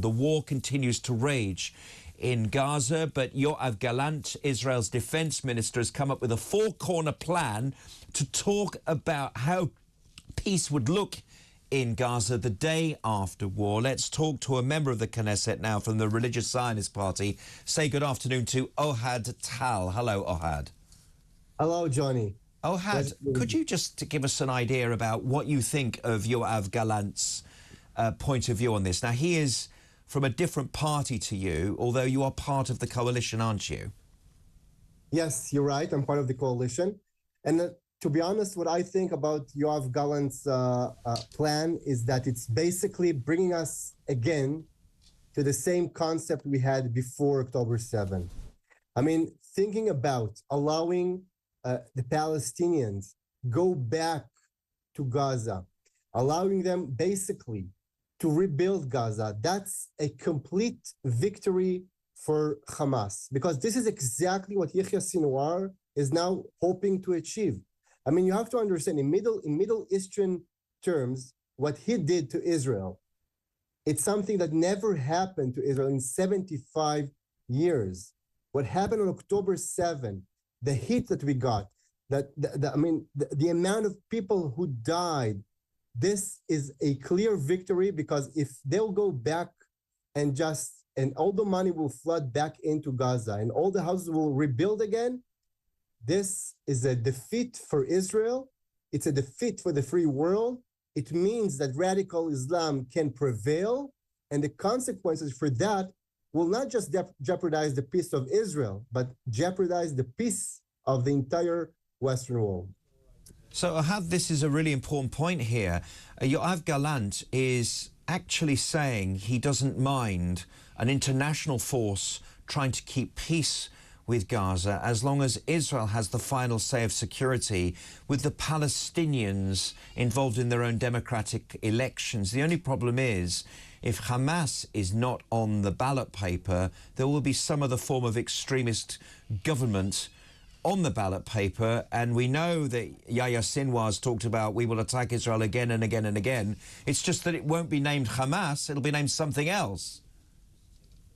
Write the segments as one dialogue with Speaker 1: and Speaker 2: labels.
Speaker 1: The war continues to rage in Gaza, but Yoav Gallant, Israel's defense minister, has come up with a four-corner plan to talk about how peace would look in Gaza the day after war. Let's talk to a member of the Knesset now from the Religious Zionist Party. Say good afternoon to Ohad Tal. Hello, Ohad.
Speaker 2: Hello, Johnny.
Speaker 1: Ohad, could you just give us an idea about what you think of Yoav Gallant's point of view on this? Now, he is from a different party to you, although you are part of the coalition, aren't you?
Speaker 2: Yes, you're right. I'm part of the coalition. And to be honest, what I think about Yoav Gallant's plan is that it's basically bringing us again to the same concept we had before October 7. I mean, thinking about allowing the Palestinians go back to Gaza, allowing them basically to rebuild Gaza, that's a complete victory for Hamas, because this is exactly what Yahya Sinwar is now hoping to achieve. I mean, you have to understand, in Middle Eastern terms, what he did to Israel, it's something that never happened to Israel in 75 years. What happened on October 7, the hit that we got, the amount of people who died, this is a clear victory, because if they'll go back and all the money will flood back into Gaza and all the houses will rebuild again, this is a defeat for Israel. It's a defeat for the free world. It means that radical Islam can prevail, and the consequences for that will not just jeopardize the peace of Israel, but jeopardize the peace of the entire Western world.
Speaker 1: So, Ohad, this is a really important point here. Yoav Gallant is actually saying he doesn't mind an international force trying to keep peace with Gaza as long as Israel has the final say of security, with the Palestinians involved in their own democratic elections. The only problem is, if Hamas is not on the ballot paper, there will be some other form of extremist government on the ballot paper, and we know that Yahya Sinwar's talked about we will attack Israel again and again and again. It's just that it won't be named Hamas, it'll be named something else.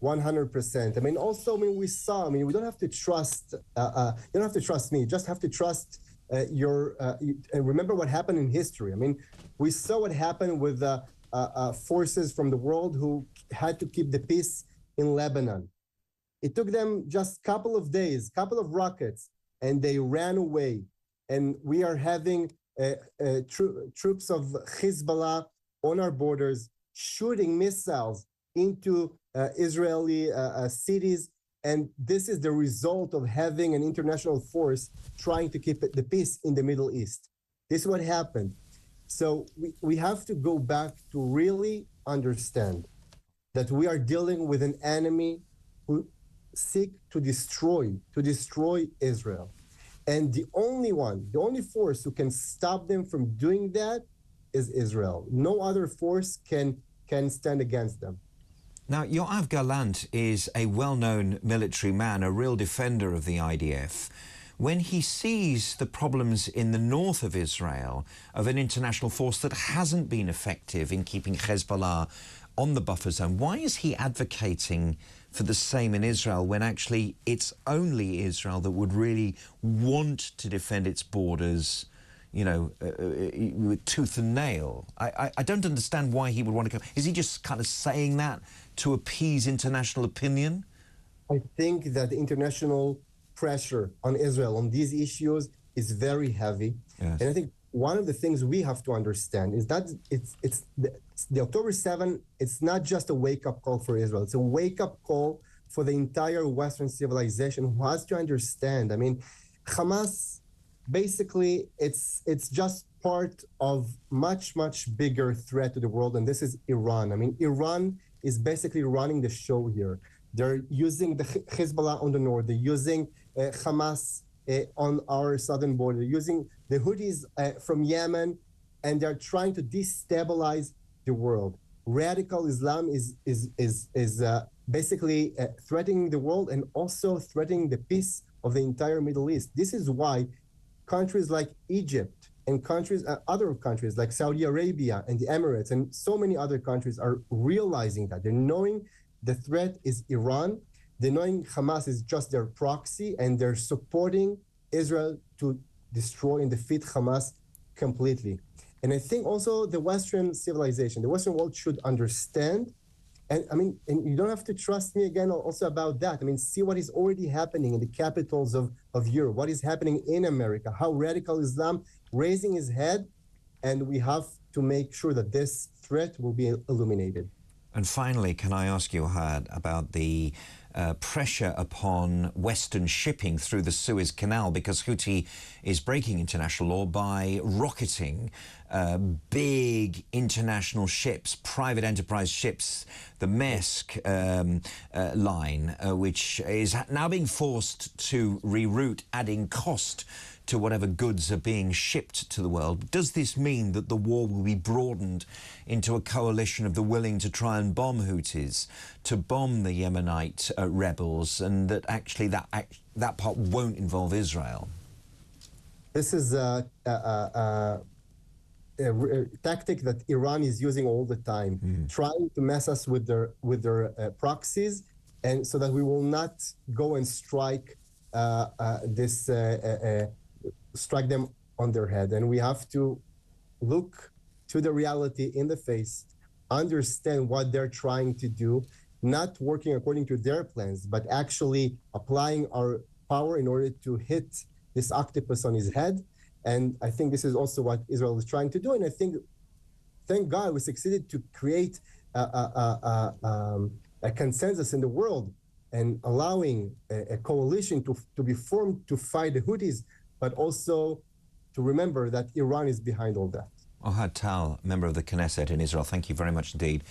Speaker 2: 100%. I mean, also, we saw, we don't have to trust, you don't have to trust me, you just have to trust remember what happened in history. I mean, we saw what happened with forces from the world who had to keep the peace in Lebanon. It took them just a couple of days, couple of rockets, and they ran away. And we are having troops of Hezbollah on our borders shooting missiles into Israeli cities. And this is the result of having an international force trying to keep the peace in the Middle East. This is what happened. So we have to go back to really understand that we are dealing with an enemy who seek to destroy Israel. And the only force who can stop them from doing that is Israel. No other force can stand against them.
Speaker 1: Now, Yoav Gallant is a well-known military man, a real defender of the IDF. When he sees the problems in the north of Israel of an international force that hasn't been effective in keeping Hezbollah on the buffer zone, why is he advocating for the same in Israel when actually it's only Israel that would really want to defend its borders, you know, with tooth and nail? I don't understand why he would want to go. Is he just kind of saying that to appease international opinion?
Speaker 2: I think that the international pressure on Israel on these issues is very heavy.
Speaker 1: Yes.
Speaker 2: And I think one of the things we have to understand is that it's the October 7, it's not just a wake-up call for Israel. It's a wake-up call for the entire Western civilization who has to understand. I mean, Hamas, basically, it's just part of much bigger threat to the world, and this is Iran. I mean, Iran is basically running the show here. They're using the Hezbollah on the north. They're using Hamas on our southern border. They're using the Houthis from Yemen, and they're trying to destabilize the world. Radical Islam is basically threatening the world and also threatening the peace of the entire Middle East. This is why countries like Egypt and countries, other countries like Saudi Arabia and the Emirates and so many other countries are realizing that. They're knowing the threat is Iran. They're knowing Hamas is just their proxy, and they're supporting Israel to destroy and defeat Hamas completely. And I think also the Western civilization, the Western world should understand. And I mean, and you don't have to trust me again also about that. I mean, see what is already happening in the capitals of Europe, what is happening in America, how radical Islam raising his head, and we have to make sure that this threat will be illuminated.
Speaker 1: And finally, can I ask you, Ohad, about the pressure upon Western shipping through the Suez Canal, because Houthi is breaking international law by rocketing big international ships, private enterprise ships, the Maersk line, which is now being forced to reroute, adding cost to whatever goods are being shipped to the world. Does this mean that the war will be broadened into a coalition of the willing to try and bomb Houthis, to bomb the Yemenite rebels, and that actually that part won't involve Israel?
Speaker 2: This is a tactic that Iran is using all the time, trying to mess us with their proxies, and so that we will not go and strike strike them on their head. And we have to look to the reality in the face, understand what they're trying to do, not working according to their plans, but actually applying our power in order to hit this octopus on his head. And I think this is also what Israel is trying to do. And I think, thank God, we succeeded to create a consensus in the world and allowing a coalition to be formed to fight the Houthis, but also to remember that Iran is behind all that.
Speaker 1: Ohad Tal, member of the Knesset in Israel, thank you very much indeed.